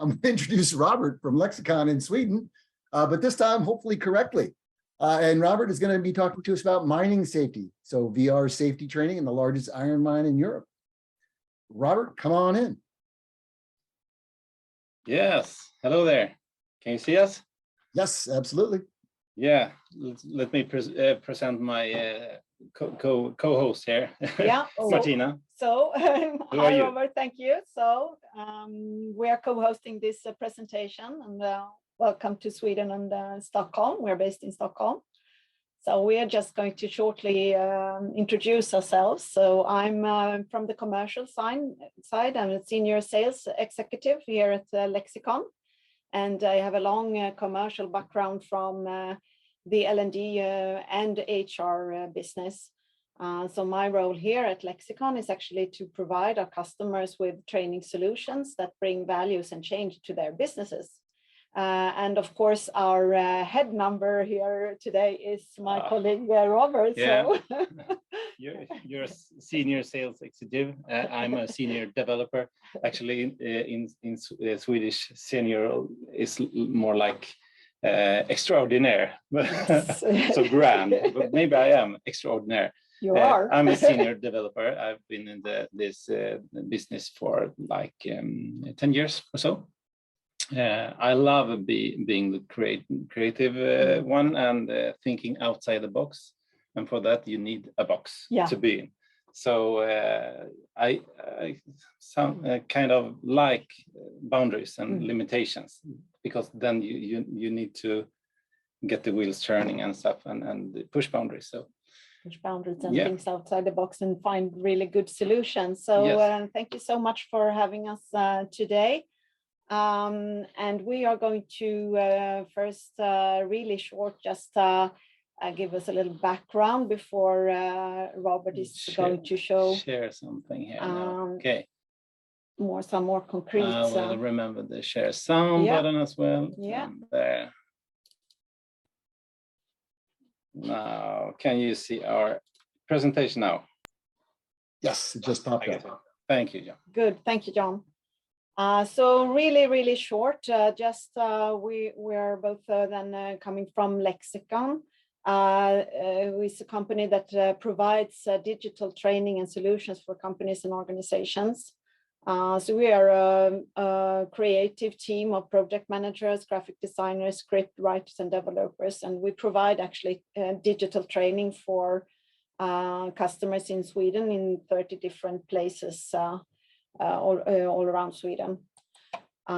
I'm going to introduce Robert from Lexicon in Sweden, but this time hopefully correctly. And Robert is going to be talking to us about mining safety. So VR safety training in the largest iron mine in Europe. Robert, come on in. Yes, hello there. Can you see us? Yes, absolutely. Yeah, let me present my co-host here. Yeah, Martina. Hi Robert, thank you. So we are co-hosting this presentation, and welcome to Sweden and Stockholm. We're based in Stockholm. So we are just going to shortly introduce ourselves. So I'm from the commercial side. I'm a senior sales executive here at Lexicon. And I have a long commercial background from the L&D and HR business. So my role here at Lexicon is actually to provide our customers with training solutions that bring values and change to their businesses. And of course, our head number here today is my colleague Robert. Yeah. So. You're a senior sales executive. I'm a senior developer. Actually, in Swedish, senior is more like extraordinaire. So grand, but maybe I am extraordinaire. You are. I'm a senior developer. I've been in this business for like 10 years or so. I love being the creative one and thinking outside the box. And for that, you need a box to be in. So I kind of like boundaries and limitations, because then you need to get the wheels turning and stuff and push boundaries. So push boundaries and things outside the box and find really good solutions. So thank you so much for having us today. And we are going to first really short just give us a little background before Robert is going to share something here now. Okay. Some more concrete. We'll remember the share sound button as well. Yeah. And there. Now, can you see our presentation now? Yes, it just popped up. Thank you, John. Good, thank you, John. So really short, we're both then coming from Lexicon, with a company that provides digital training and solutions for companies and organizations. So we are a creative team of project managers, graphic designers, script writers, and developers, and we provide actually digital training for customers in Sweden in 30 different places. All around Sweden. We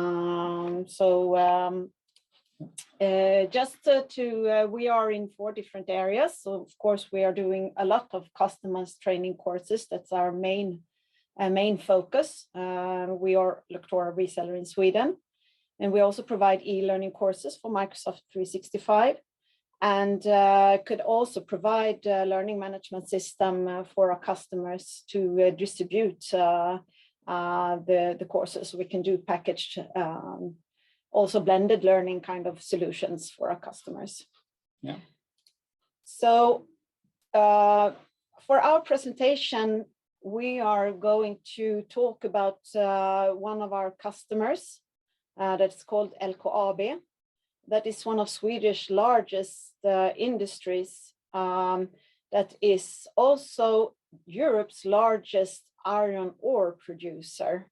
are in 4 different areas. So of course we are doing a lot of customized training courses. That's our main focus. We are Lectora reseller in Sweden, and we also provide e-learning courses for Microsoft 365, and could also provide a learning management system for our customers to distribute the courses. We can do packaged, also blended learning kind of solutions for our customers. Yeah. So for our presentation, we are going to talk about one of our customers that's called LKAB. That is one of Swedish largest industries, that is also Europe's largest iron ore producer,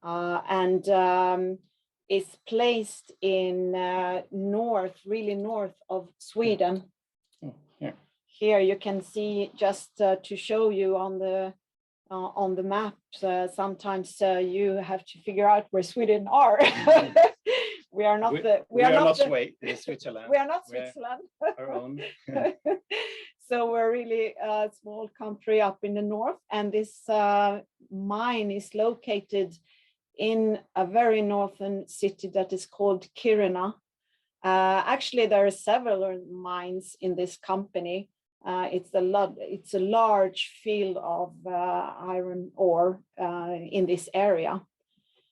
and is placed in really north of Sweden. Here you can see, just to show you on the map, sometimes you have to figure out where Sweden are. We are not Switzerland. We are not Switzerland. Our own. So we're really a small country up in the north, and this mine is located in a very northern city that is called Kiruna. Actually, there are several mines in this company. It's a large field of iron ore in this area.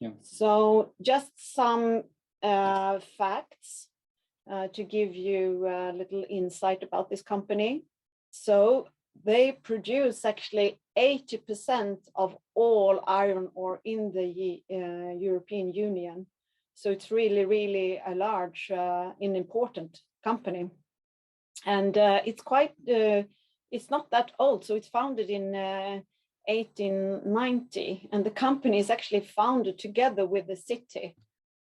Yeah. So just some facts to give you a little insight about this company. So they produce actually 80% of all iron ore in the European Union. So it's really, really a large and important company. And it's not that old. So it's founded in 1890. And the company is actually founded together with the city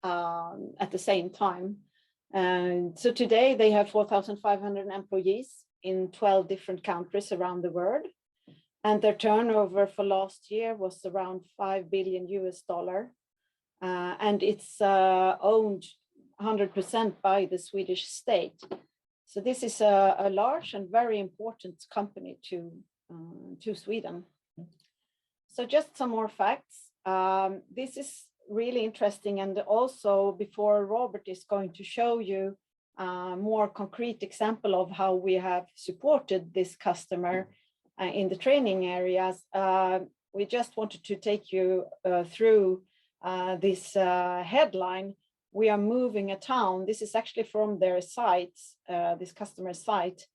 at the same time. And so today they have 4,500 employees in 12 different countries around the world. And their turnover for last year was around $5 billion. And it's owned 100% by the Swedish state. So this is a large and very important company to Sweden. So just some more facts. This is really interesting. And also before Robert is going to show you a more concrete example of how we have supported this customer in the training areas, we just wanted to take you through this headline. We are moving a town. This is actually from their site, this customer site,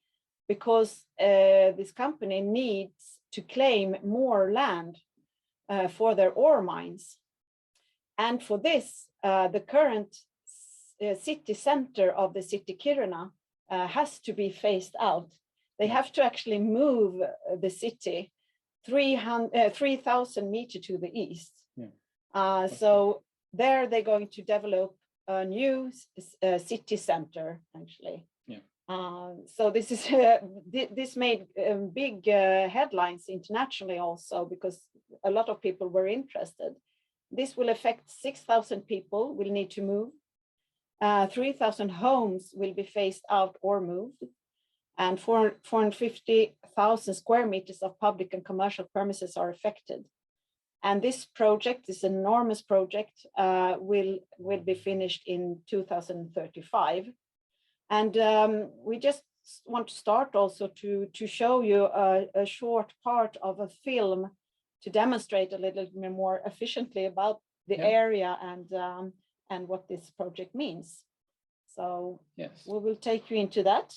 because this company needs to claim more land for their ore mines. And for this, the current city center of the city Kiruna has to be phased out. They have to actually move the city 3,000 meters to the east. Yeah. So there they're going to develop a new city center, actually. Yeah. So this is this made big headlines internationally also, because a lot of people were interested. This will affect 6,000 people will need to move. 3,000 homes will be phased out or moved. And 450,000 square meters of public and commercial premises are affected. And this project, this enormous project, will be finished in 2035. And we just want to start also to show you a short part of a film to demonstrate a little bit more efficiently about the area and what this project means. So yes, we will take you into that.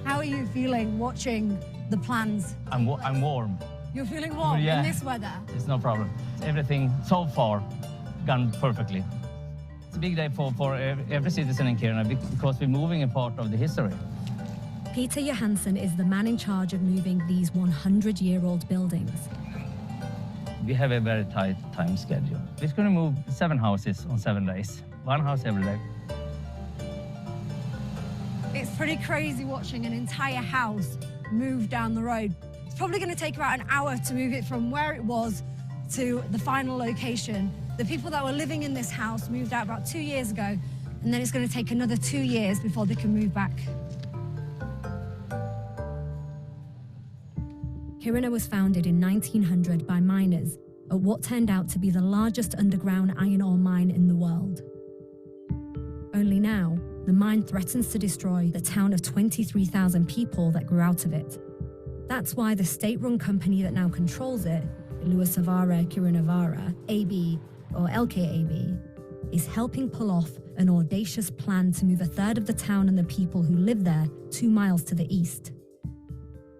How are you feeling watching the plans? I'm warm. You're feeling warm in this weather? It's no problem. Everything so far gone perfectly. It's a big day for every citizen in Kiruna because we're moving a part of the history. Peter Johansson is the man in charge of moving these 100-year-old buildings. We have a very tight time schedule. We're going to move 7 houses on 7 days. 1 house every day. It's pretty crazy watching an entire house move down the road. It's probably going to take about an hour to move it from where it was to the final location. The people that were living in this house moved out about 2 years ago, and then it's going to take another 2 years before they can move back. Kiruna was founded in 1900 by miners at what turned out to be the largest underground iron ore mine in the world. Only now, the mine threatens to destroy the town of 23,000 people that grew out of it. That's why the state-run company that now controls it, Luossavaara Kirunavaara AB, or LKAB, is helping pull off an audacious plan to move a third of the town and the people who live there 2 miles to the east.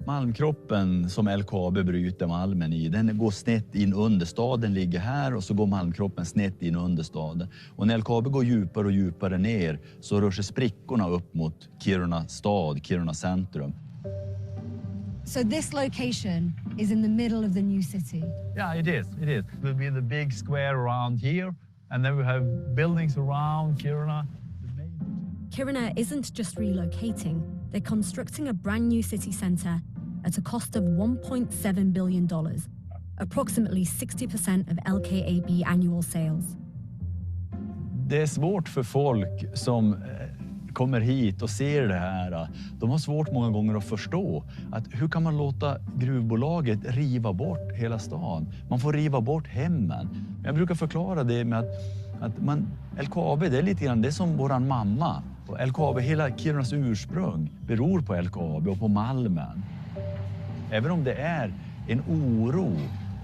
Malmkroppen som LKAB bryter malmen i, den går snett in under staden, ligger här, och så går malmkroppen snett in under staden. Och när LKAB går djupare och djupare ner så rör sig sprickorna upp mot Kiruna stad, Kiruna centrum. So this location is in the middle of the new city. Yeah, it is. It will be the big square around here, and then we have buildings around Kiruna. Kiruna isn't just relocating, they're constructing a brand new city centre at a cost of $1.7 billion, approximately 60% of LKAB annual sales. Det är svårt för folk som kommer hit och ser det här. De har svårt många gånger att förstå att hur kan man låta gruvbolaget riva bort hela stan? Man får riva bort hemmen. Jag brukar förklara det med att LKAB, det är lite grann det är som våran mamma. Och LKAB, hela Kirunas ursprung beror på LKAB och på malmen. Även om det är en oro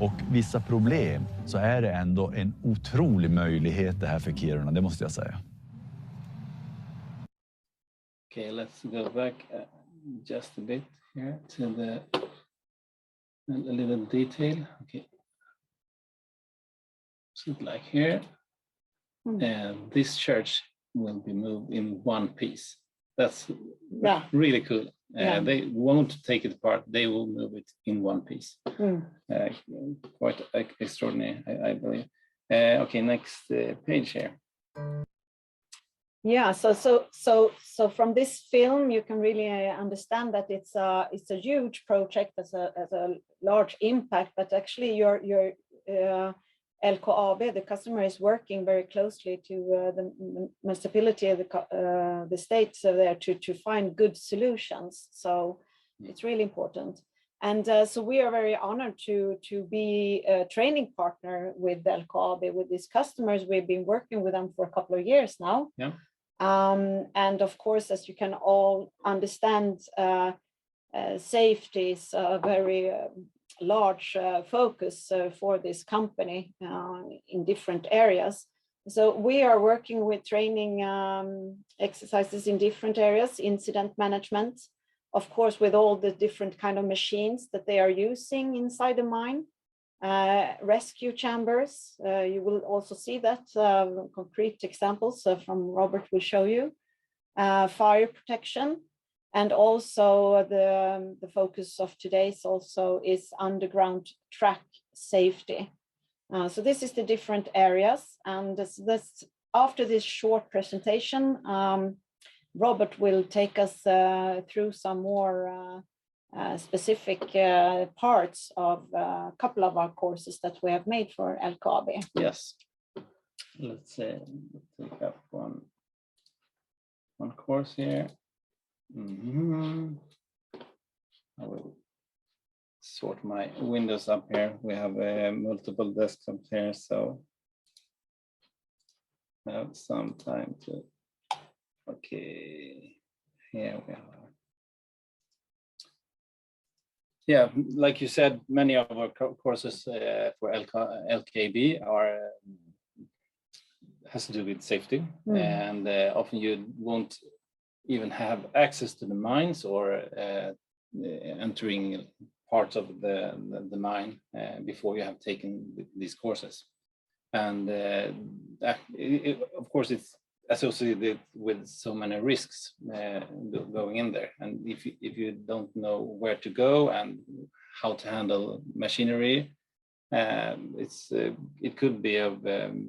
och vissa problem, så är det ändå en otrolig möjlighet det här för Kiruna, det måste jag säga. Okay, let's go back just a bit here to a little detail. Okay. So like here, this church will be moved in one piece. That's really cool. They won't take it apart. They will move it in one piece. Quite extraordinary, I believe. Okay, next page here. Yeah, so from this film you can really understand that it's a huge project, as a large impact, but actually your LKAB, the customer, is working very closely to the municipality of the state there to find good solutions. So it's really important. And so we are very honored to be a training partner with LKAB, with these customers. We've been working with them for a couple of years now. Yeah. And of course, as you can all understand, safety is a very large focus for this company in different areas. So we are working with training exercises in different areas, incident management, of course, with all the different kind of machines that they are using inside the mine, rescue chambers. You will also see that concrete examples from Robert will show you, fire protection. And also the focus of today's also is underground track safety. So this is the different areas. And this after this short presentation, Robert will take us through some more specific parts of a couple of our courses that we have made for LKAB. Yes. Let's take up one course here. I will sort my windows up here. We have multiple desktops here, so I have some time to. Okay, here we are. Yeah, like you said, many of our courses for LKAB are has to do with safety, and often you won't even have access to the mines or entering parts of the mine before you have taken these courses. And of course, it's associated with so many risks going in there. And if you don't know where to go and how to handle machinery, it could be a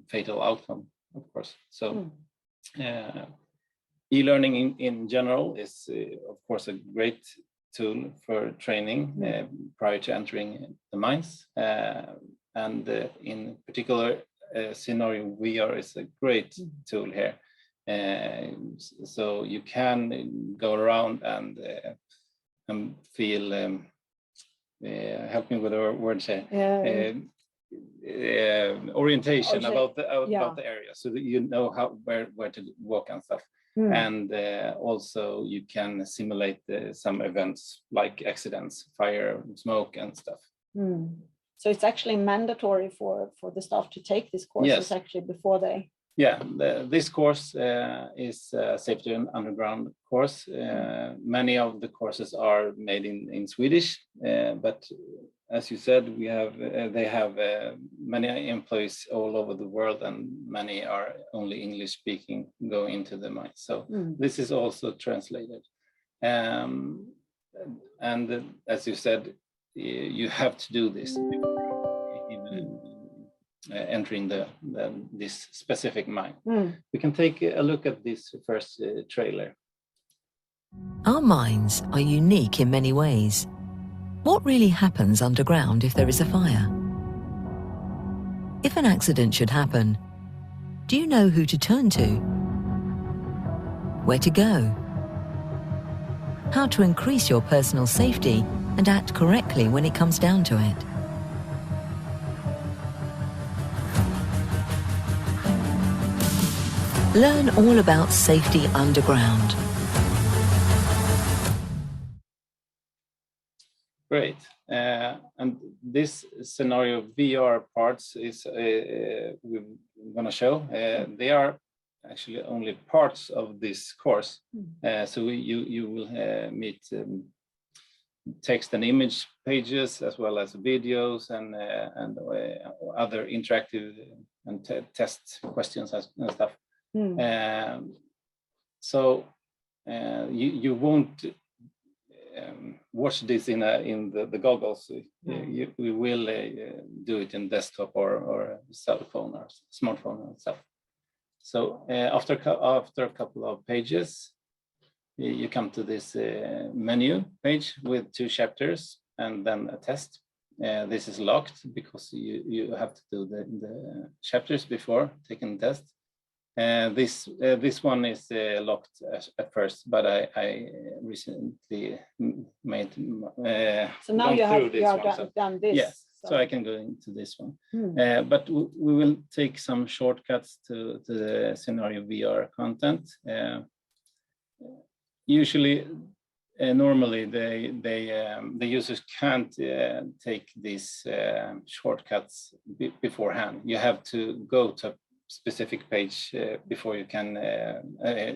fatal outcome, of course. So. E-learning in general is, of course, a great tool for training prior to entering the mines. And in particular scenario, VR is a great tool here. So you can go around and feel, help me with the words here, orientation about the area, so that you know where to walk and stuff. And also you can simulate some events like accidents, fire, smoke and stuff. So it's actually mandatory for the staff to take these courses actually before they... Yeah, this course is a safety and underground course. Many of the courses are made in Swedish, but as you said, they have many employees all over the world, and many are only English speaking going into the mine. So this is also translated. And as you said, you have to do this entering this specific mine. We can take a look at this first trailer. Our mines are unique in many ways. What really happens underground if there is a fire? If an accident should happen, do you know who to turn to? Where to go? How to increase your personal safety and act correctly when it comes down to it? Learn all about safety underground. Great. And this scenario VR parts is we're going to show. They are actually only parts of this course. So you will meet text and image pages as well as videos and other interactive and test questions and stuff. So you won't watch this in the goggles. We will do it in desktop or cell phone or smartphone and stuff. So after a couple of pages, you come to this menu page with 2 chapters and then a test. This is locked because you have to do the chapters before taking the test. This one is locked at first, but I recently made so now you have done this. Yeah, so I can go into this one. But we will take some shortcuts to the scenario VR content. Usually, normally the users can't take these shortcuts beforehand. You have to go to a specific page before you can,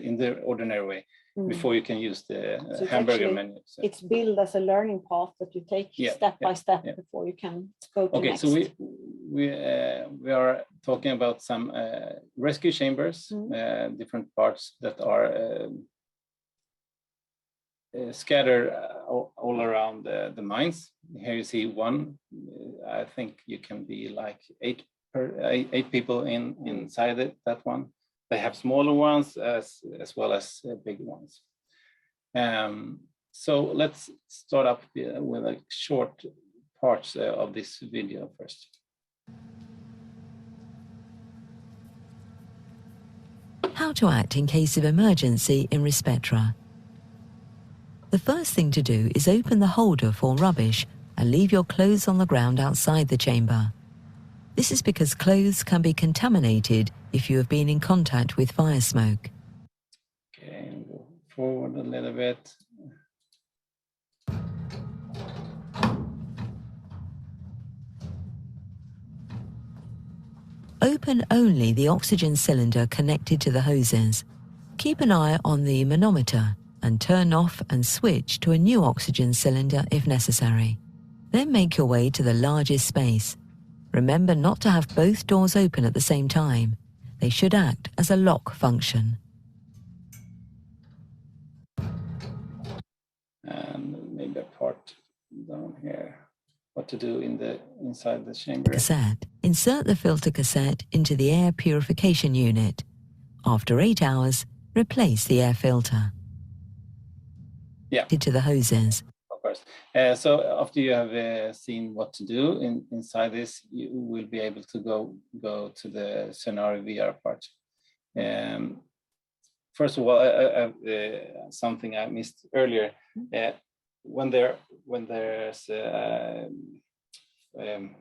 in the ordinary way, before you can use the So hamburger menu. So. It's built as a learning path that you take step by step before you can go to next. So we are talking about some rescue chambers, different parts that are scattered all around the mines. Here you see one. I think you can be like eight people inside that one. They have smaller ones as well as big ones. So let's start up with a short parts of this video first. How to act in case of emergency in Respetra. The first thing to do is open the holder for rubbish and leave your clothes on the ground outside the chamber. This is because clothes can be contaminated if you have been in contact with fire smoke. Okay, go forward a little bit. Open only the oxygen cylinder connected to the hoses. Keep an eye on the manometer and turn off and switch to a new oxygen cylinder if necessary. Then make your way to the largest space. Remember not to have both doors open at the same time. They should act as a lock function. And maybe a part down here. What to do inside the chamber. Cassette. Insert the filter cassette into the air purification unit. After 8 hours, replace the air filter. Yeah. To the hoses. Of course. So after you have seen what to do inside this, you will be able to go to the scenario VR part. First of all, something I missed earlier. When there's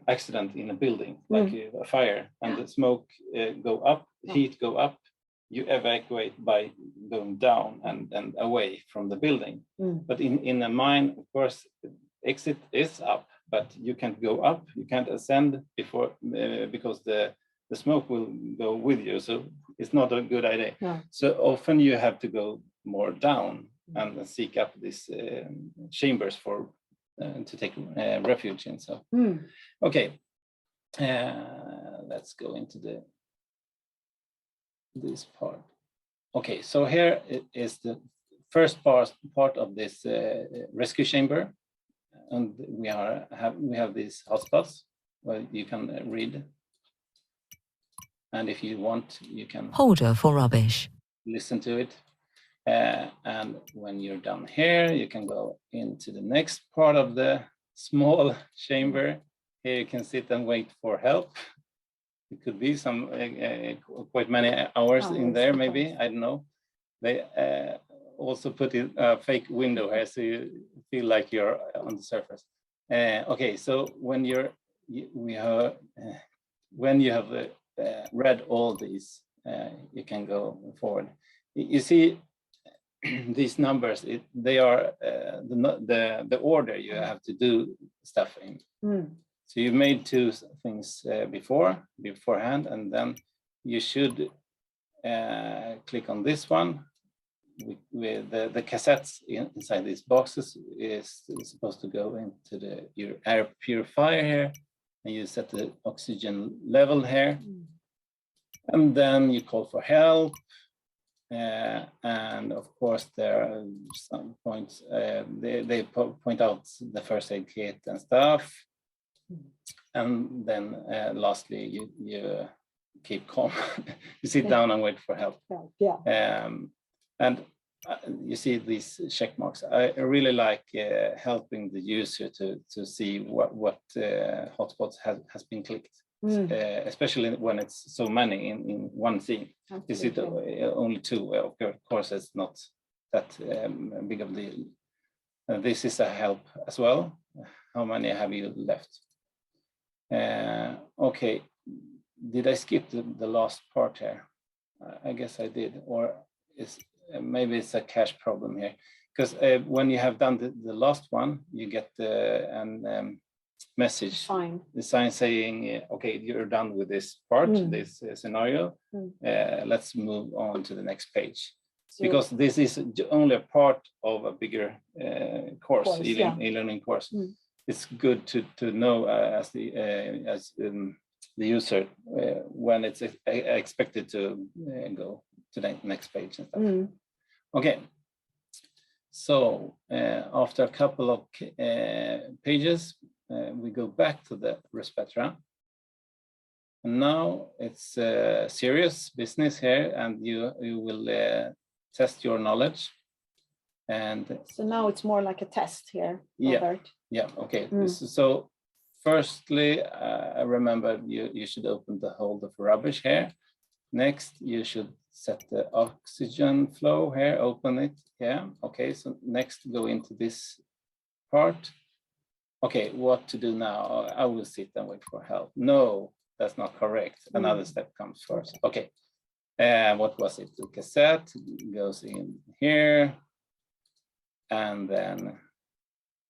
accident in a building, like a fire, and the smoke go up, heat go up, you evacuate by going down and away from the building. But in a mine, of course, exit is up, but you can't go up, you can't ascend before because the smoke will go with you. So it's not a good idea. No. So often you have to go more down and seek up these chambers for to take refuge in. So okay, let's go into this part. Okay, so here is the first part of this rescue chamber, and we have these hotspots where you can read, and if you want, you can Holder for rubbish. Listen to it. And when you're done here, you can go into the next part of the small chamber. Here you can sit and wait for help. It could be some quite many hours in there, maybe, I don't know. They also put in a fake window here, so you feel like you're on the surface. Okay, so when you have read all these, you can go forward. You see these numbers, they are the order you have to do stuff in. So you made two things beforehand, and then you should click on this one with the cassettes inside these boxes is supposed to go into your air purifier here, and you set the oxygen level here, and then you call for help. And of course, there are some points. They point out the first aid kit and stuff, and then lastly, you keep calm. You sit down and wait for help. And you see these check marks. I really like helping the user to see what hotspots has been clicked. Especially when it's so many in one scene. Is it only two? Well, of course, it's not that big of a deal. This is a help as well. How many have you left? Okay, did I skip the last part here? I guess I did, or maybe it's a cache problem here. Because when you have done the last one, you get an message, the sign saying, okay, you're done with this part, this scenario. Let's move on to the next page. So, because this is only a part of a bigger course, e-learning course. It's good to know as the user when it's expected to go to the next page and stuff. Okay. So after a couple of pages, we go back to the Respetra. And now it's serious business here, and you will test your knowledge. And so now it's more like a test here, Robert. Yeah, okay. So firstly, I remember you should open the hold of rubbish here. Next, you should set the oxygen flow here, open it. Yeah, okay. So next, go into this part. Okay, what to do now? I will sit and wait for help. No, that's not correct. Another step comes first. Okay. What was it? The cassette goes in here. And then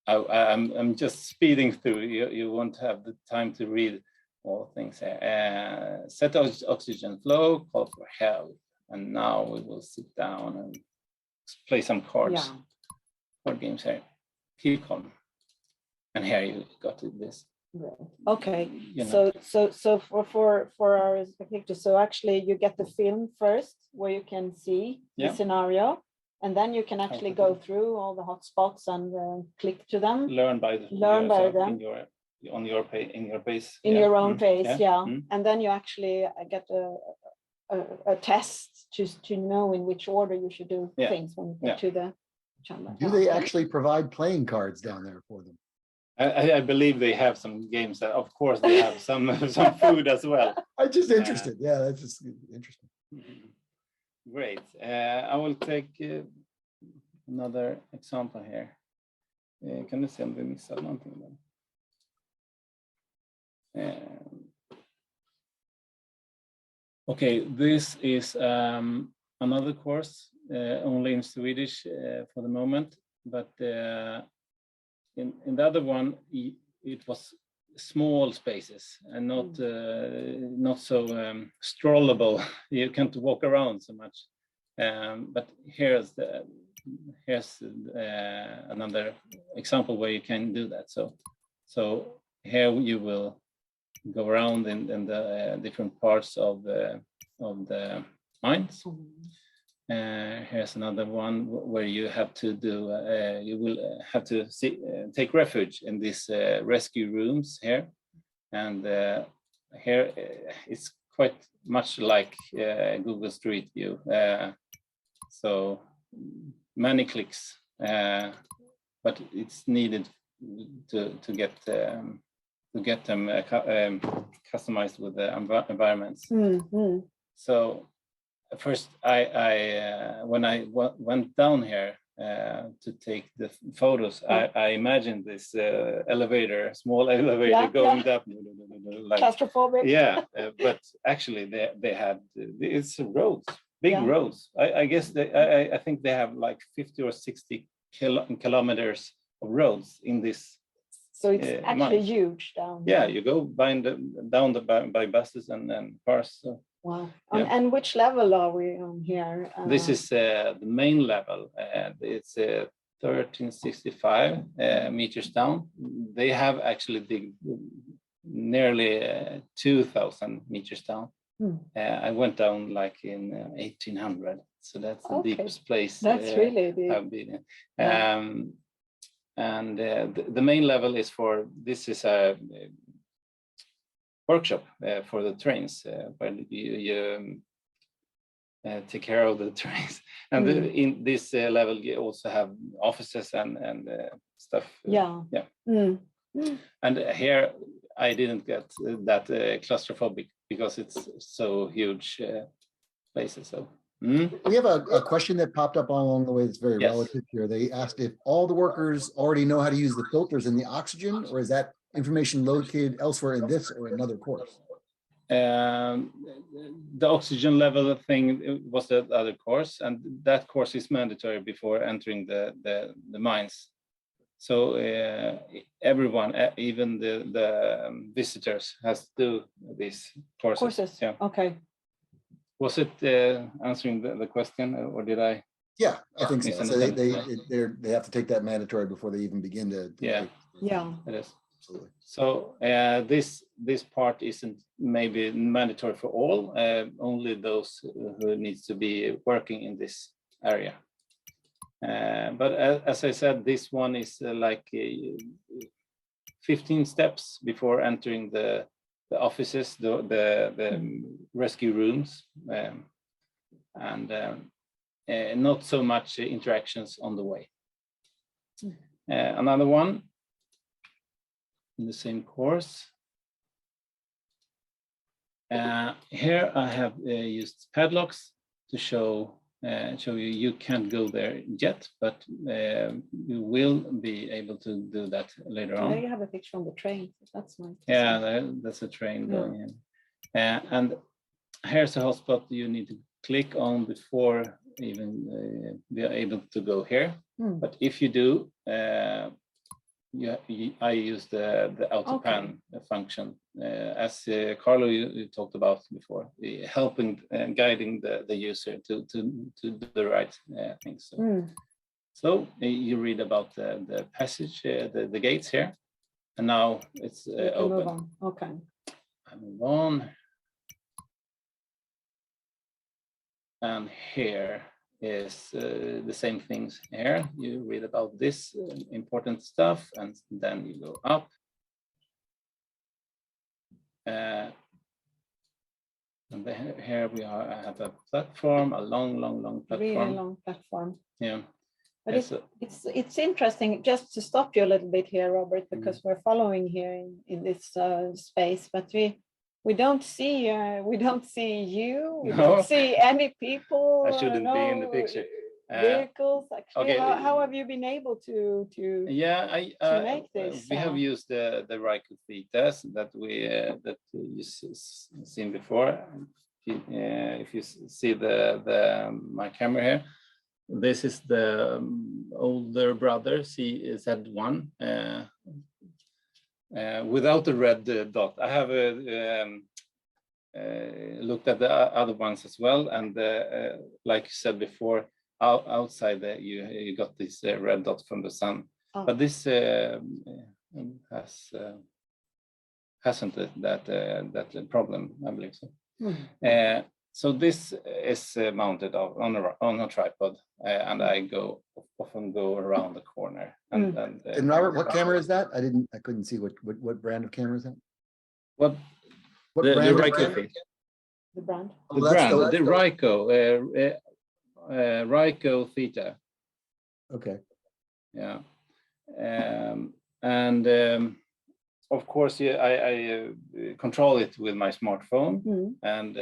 I'm just speeding through. You won't have the time to read all things here. Set oxygen flow, call for help. And now we will sit down and play some cards. Board games here. Keep calm. And here you got this. Okay. So for our spectators, so actually you get the film first where you can see the scenario. And then you can actually go through all the hotspots and click to them. Learn by them in your pace. In your own pace, And then you actually get a test to know in which order you should do things when you get to the channel. Do they actually provide playing cards down there for them? I believe they have some games that, of course, they have some food as well. I'm just interested. Yeah, that's just interesting. Great. I will take another example here. Kan du se om vi missar någonting? Okay, this is another course, only in Swedish for the moment, but in the other one, it was small spaces and not so strollable. You can't walk around so much. But here's another example where you can do that. So here you will go around in the different parts of the mines. Here's another one where you have to do. You will have to take refuge in these rescue rooms here, and here it's quite much like Google Street View. So many clicks, but it's needed to get them customized with the environments. So first, when I went down here to take the photos, I imagined this elevator, small elevator going up. Like, claustrophobic. Yeah, but actually they had it's roads big Yeah. roads. I guess I think they have like 50 or 60 kilometers of roads in this. So it's actually mine. huge down. Yeah, there. you go down by buses and cars. So. Wow. Yeah. And which level are we on here? This is the main level. It's 1365 meters down. They have actually dig nearly 2,000 meters down. I went down like in 1800, so that's the deepest place. That's really deep. I've been in. And the main level is for, this is a workshop for the trains where you take care of the trains. And in this level, you also have offices and stuff. Yeah. Yeah. And here, I didn't get that claustrophobic because it's so huge places. So. We have a question that popped up along the way that's very Yes. relative here. They asked if all the workers already know how to use the filters in the oxygen, or is that information located elsewhere in this or another course? The oxygen level thing was the other course, and that course is mandatory before entering the mines. So everyone, even the visitors, has to do these courses. Courses. Yeah. Okay. Was it answering the question, or did I? Yeah, I think so. So misunderstand? they have to take that mandatory before they even begin to. Yeah. Yeah. It is. Absolutely. So this part isn't maybe mandatory for all, only those who needs to be working in this area. But as I said, this one is like 15 steps before entering the offices, the rescue rooms, and not so much interactions on the way. Another one in the same course. Here I have used padlocks to show you can't go there yet, but you will be able to do that later on. There you have a picture on the train. That's nice. Yeah, that's a train going in. And here's a hotspot you need to click on before even be able to go here. But if you do, I use the auto pan function, as Carlo you talked about before, helping and guiding the user to do the right things. So you read about the passage, the gates here, and now it's open. Move on. Okay. I move on, and here is the same things here. You read about this important stuff, and then you go up. And here we are. I have a platform, a long platform. Really long platform. Yeah. But it's interesting, just to stop you a little bit here, Robert, because we're following here in this space, but we don't see you. We don't see any people. I shouldn't be in the picture. Vehicles. Actually, okay. How have you been able to make this? We have used the Ryko thetas that you seen before. If you see my camera here, this is the older brother CZ1 without the red dot. I have looked at the other ones as well, and like you said before, outside you got this red dot from the sun. But this hasn't that problem, I believe so. So this is mounted on a tripod, and I often go around the corner. And Robert, what camera is that? I couldn't see what brand of camera is that? What brand? The Ryko thing. The brand. The brand, the Ryko, Ryko Theta. Okay. Yeah, and of course, I control it with my smartphone, and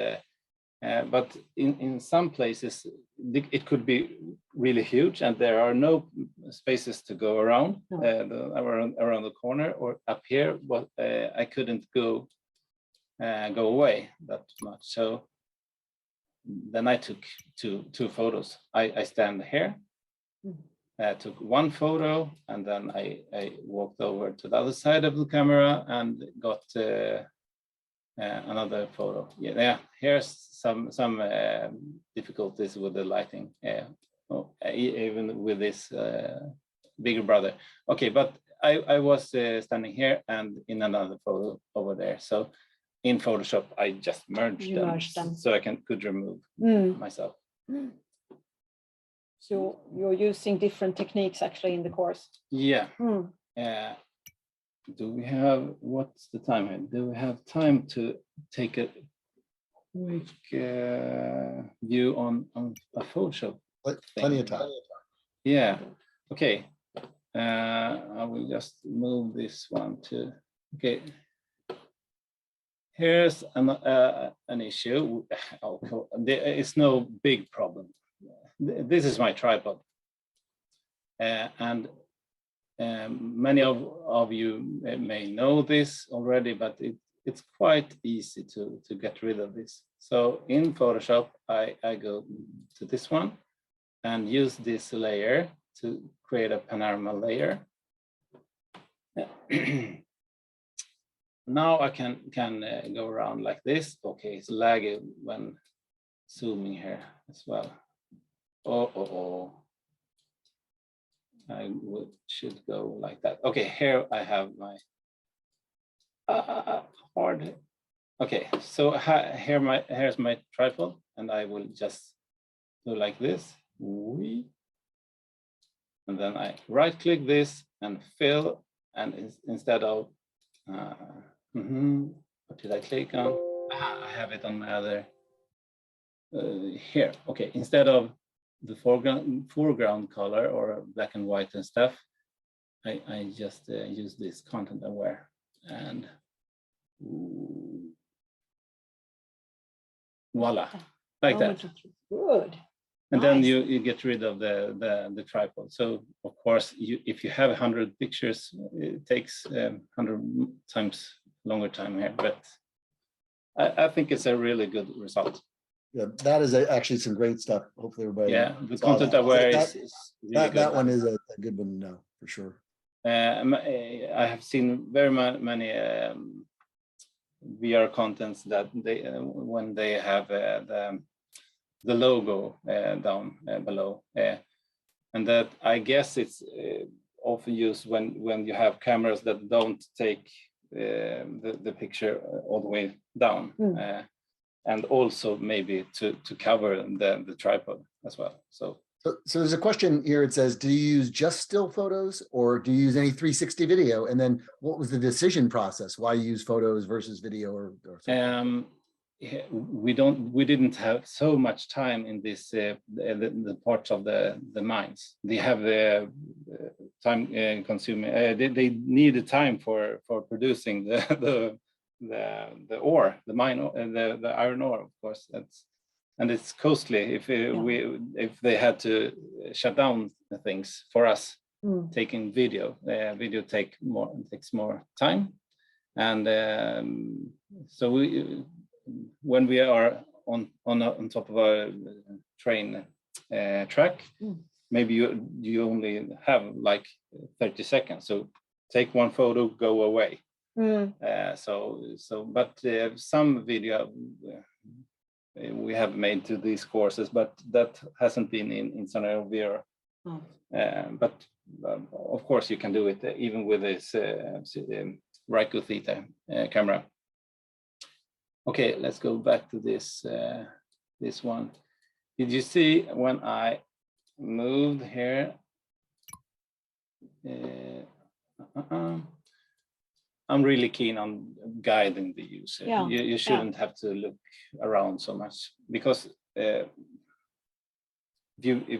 but in some places it could be really huge, and there are no spaces to go around around the corner or up here. But I couldn't go away that much, so then I took two photos. I stand here, took one photo, and then I walked over to the other side of the camera and got another photo. Yeah, here's some difficulties with the lighting, even with this bigger brother. Okay, but I was standing here and in another photo over there. So in Photoshop, I just merged them so I could remove myself. So you're using different techniques actually in the course. Yeah. Do we have, what's the time here? Do we have time to take a quick view on a Photoshop? Plenty of time. Yeah. Okay. I will just move this one to, okay. Here's an issue. Oh, cool. It's no big problem. This is my tripod. And many of you may know this already, but it's quite easy to get rid of this. So in Photoshop, I go to this one and use this layer to create a panorama layer. Now I can go around like this. Okay, it's laggy when zooming here as well. I should go like that. Okay, here I have my hard. Okay, so here's my tripod, and I will just do like this. And then I right-click this and fill, and instead of what did I click on? I have it on my other here. Okay, instead of the foreground color or black and white and stuff, I just use this content aware and voila, like that. Good. And then you get rid of the tripod. So of course, if you have 100 pictures, it takes 100 times longer time here. But I think it's a really good result. Yeah, that is actually some great stuff. Hopefully everybody. Yeah, the content aware is really that one is a good one to know for sure. I have seen very many VR contents that they when they have the logo down below, and that I guess it's often used when you have cameras that don't take the picture all the way down. And also maybe to cover the tripod as well. So there's a question here. It says, do you use just still photos or do you use any 360 video? And then what was the decision process? Why you use photos versus video or we didn't have so much time in this the parts of the mines. They have time consuming. They needed time for producing the ore, the mine, the iron ore, of course. And it's costly if they had to shut down the things for us. Taking video takes more time, and so when we are on top of a train track, maybe you only have like 30 seconds. So take one photo, go away. But some video we have made to these courses, but that hasn't been in scenario VR. But of course you can do it even with this Ricoh Theta camera. Okay, let's go back to this this one. Did you see when I moved here? I'm really keen on guiding the user. You shouldn't have to look around so much, because if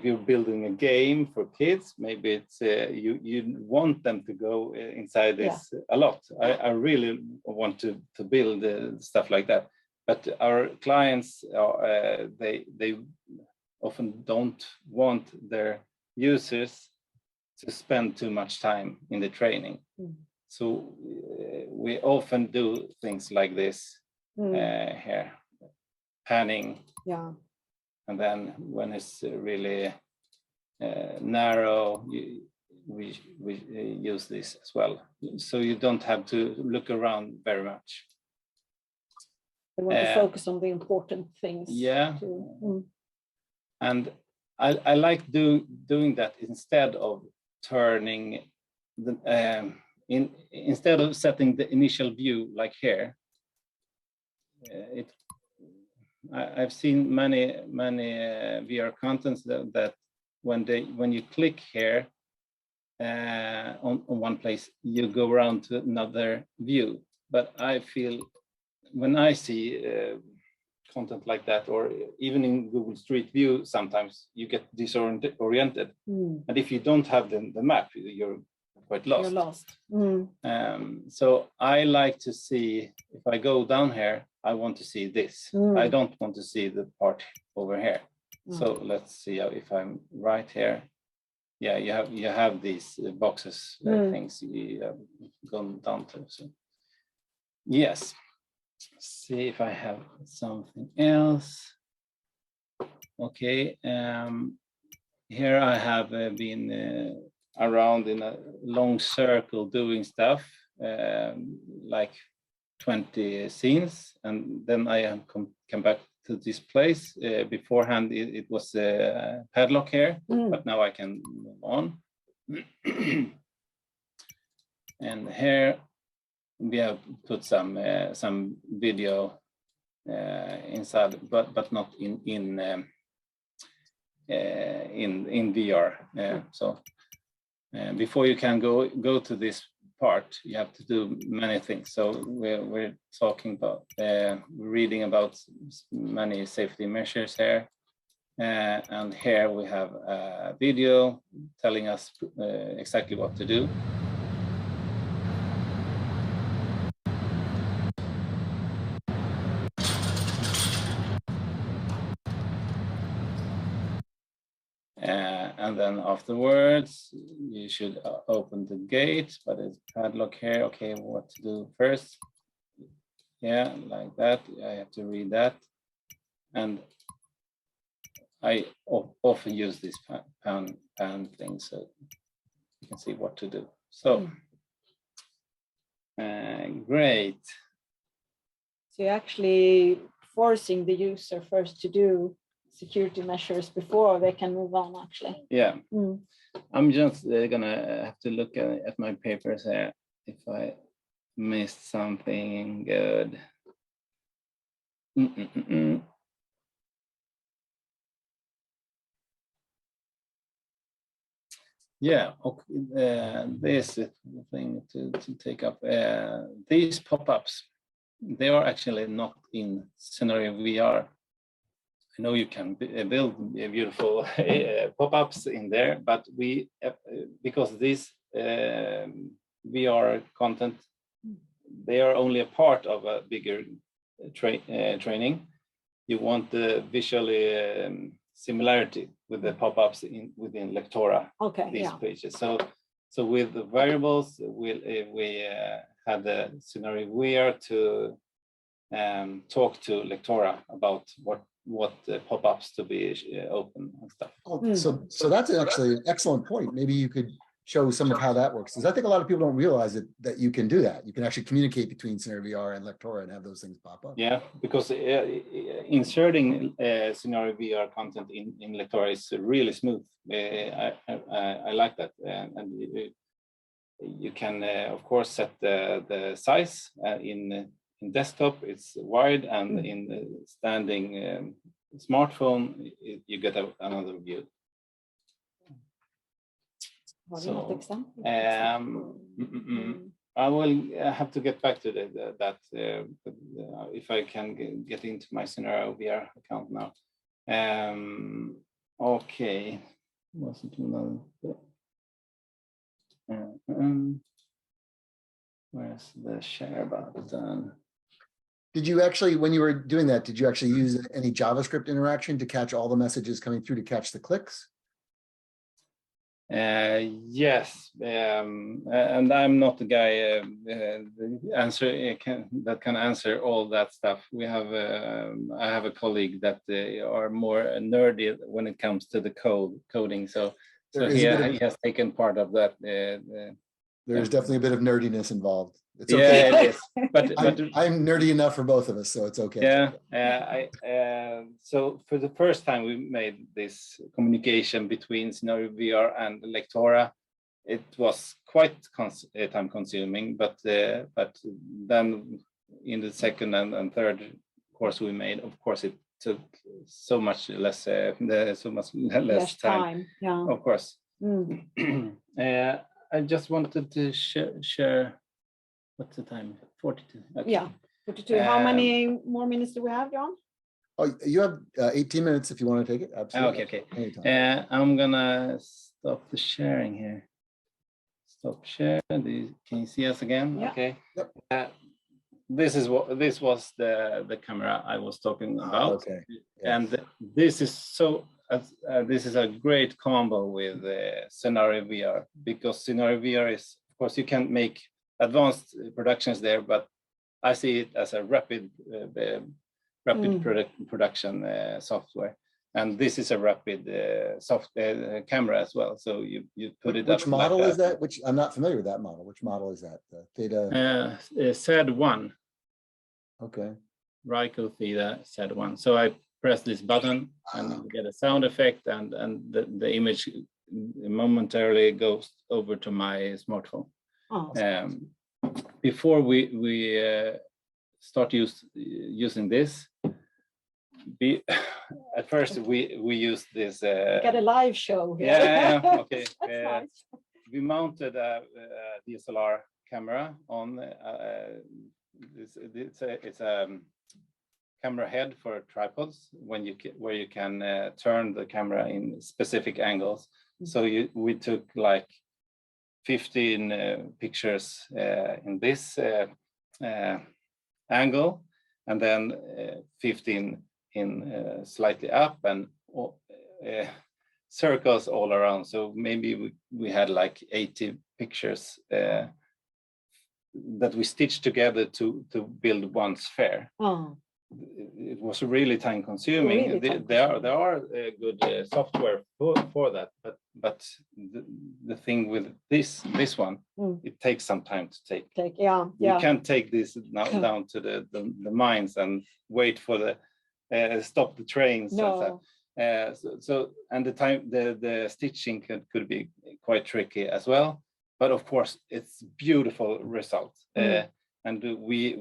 you're building a game for kids, maybe it's you want them to go inside this a lot. I really want to build stuff like that, but our clients they often don't want their users to spend too much time in the training. So we often do things like this here, panning. and then when it's really narrow, we use this as well. So you don't have to look around very much. I want to focus on the important things. Yeah. too. And I like doing that instead of turning the instead of setting the initial view like here. I've seen many VR contents that when you click here on one place, you go around to another view. But I feel when I see content like that, or even in Google Street View, sometimes you get disoriented. And if you don't have the map, you're quite lost. You're lost. So I like to see, if I go down here, I want to see this. I don't want to see the part over here. So let's see if I'm right here. Yeah, you have these boxes, things you have gone down to. So yes. See if I have something else. Okay, here I have been around in a long circle doing stuff, like 20 scenes, and then I have come back to this place. Beforehand, it was a padlock here, but now I can move on. And here we have put some video inside, but not in VR. So before you can go to this part, you have to do many things. So we're talking about reading about many safety measures here, and here we have a video telling us exactly what to do. And then afterwards, you should open the gate, but it's padlock here. Okay, what to do first? Yeah, like that. I have to read that. And I often use this pan thing, so you can see what to do. So, great. So you're actually forcing the user first to do security measures before they can move on, actually. Yeah. I'm just gonna have to look at my papers here if I missed something good. Yeah, okay. This is the thing to take up. These pop-ups, they are actually not in Scenario VR. I know you can build beautiful pop-ups in there, but we, because this VR content, they are only a part of a bigger training. You want the visually similarity with the pop-ups within Lectora. Okay, these yeah. pages. So with the variables, we had the Scenario VR to talk to Lectora about what pop-ups to be open and stuff. Oh, so that's actually an excellent point. Maybe you could show some of how that works, because I think a lot of people don't realize that you can do that. You can actually communicate between Scenario VR and Lectora and have those things pop up. Yeah, because inserting Scenario VR content in Lectora is really smooth. I like that, and you can of course set the size in desktop. It's wide, and in the standing smartphone you get another view. So, I will have to get back to that if I can get into my Scenario VR account now. Okay, wasn't another. Where's the share button? Did you actually, when you were doing that, did you actually use any JavaScript interaction to catch all the messages coming through to catch the clicks? Yes, and I'm not the guy that can answer all that stuff. We have I have a colleague that are more nerdy when it comes to the coding. So he has taken part of that. There's definitely a bit of nerdiness involved. It's yeah, okay. it is. But I'm nerdy enough for both of us, so it's okay. Yeah, so for the first time we made this communication between Scenario VR and Lectora. It was quite time consuming, but then in the second and third course we made, of course, it took so much less time. Yeah, of course. I just wanted to share. What's the time? 42. Okay. Yeah, 42. How many more minutes do we have, John? Oh, you have 18 minutes if you want to take it. Absolutely. Okay. Anytime. I'm gonna stop the sharing here. Stop share. Can you see us again? Yeah. Okay. Yep. This was the camera I was talking about. Okay. Yes. And this is this is a great combo with Scenario VR, because Scenario VR is, of course, you can make advanced productions there, but I see it as a rapid production software, and this is a rapid camera as well. So you put it. Which model is that? Which I'm not familiar with that model. Which model is that? Theta. Z1. Okay. Ryko Theta Z1. So I press this button and get a sound effect, and the image momentarily goes over to my smartphone. Oh. Before we start using this, at first we used this. Get a live show here. Yeah. Okay. That's nice. We mounted a DSLR camera on. It's a camera head for tripods where you can turn the camera in specific angles. So we took like 15 pictures in this angle, and then 15 in slightly up, and circles all around. So maybe we had like 80 pictures that we stitched together to build one sphere. Oh. It was really time consuming. There are good software for that, but the thing with this one, it takes some time to take. Yeah. You can't take this now down to the mines and wait for the stop the trains. No. So and the stitching could be quite tricky as well. But of course, it's beautiful results. And we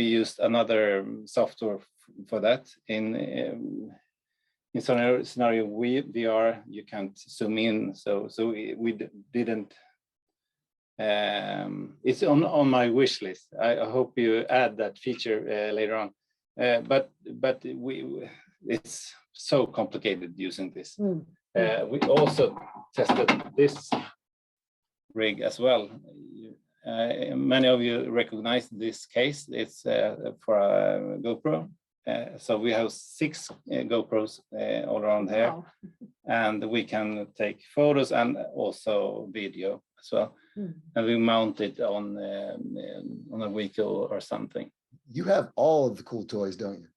used another software for that. In Scenario VR, you can't zoom in, so we didn't. It's on my wish list. I hope you add that feature later on. But it's so complicated using this. We also tested this rig as well. Many of you recognize this case. It's for a GoPro. So we have 6 GoPros all around here, and we can take photos and also video as well. And we mount it on a vehicle or something. You have all of the cool toys, don't you?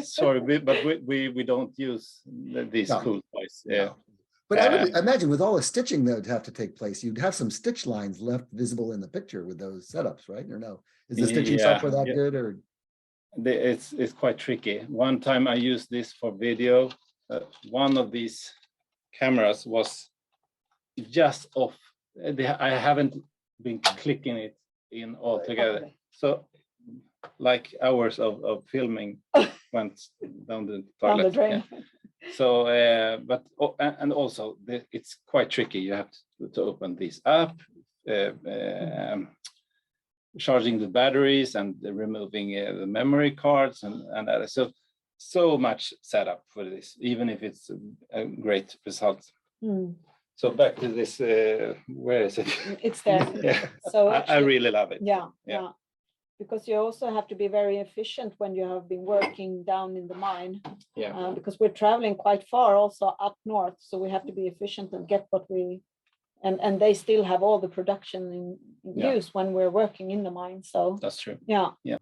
Sorry, but we don't use these cool toys. Yeah. No. But I would imagine with all the stitching that would have to take place, you'd have some stitch lines left visible in the picture with those setups, right? Or no? Is the stitching software that good? Or it's quite tricky. One time I used this for video. One of these cameras was just off. I haven't been clicking it in altogether. Okay. So like hours of filming went down the toilet. Down the drain. Yeah. So, but and also it's quite tricky. You have to open this up, charging the batteries and removing the memory cards and that. So much setup for this, even if it's a great result. So back to this. Where is it? It's there. Yeah. So I really love it. Yeah. because you also have to be very efficient when you have been working down in the mine. Yeah. Because we're traveling quite far also up north, so we have to be efficient and get what we, and they still have all the production in Yeah. use when we're working in the mine, so That's true. yeah. Yeah.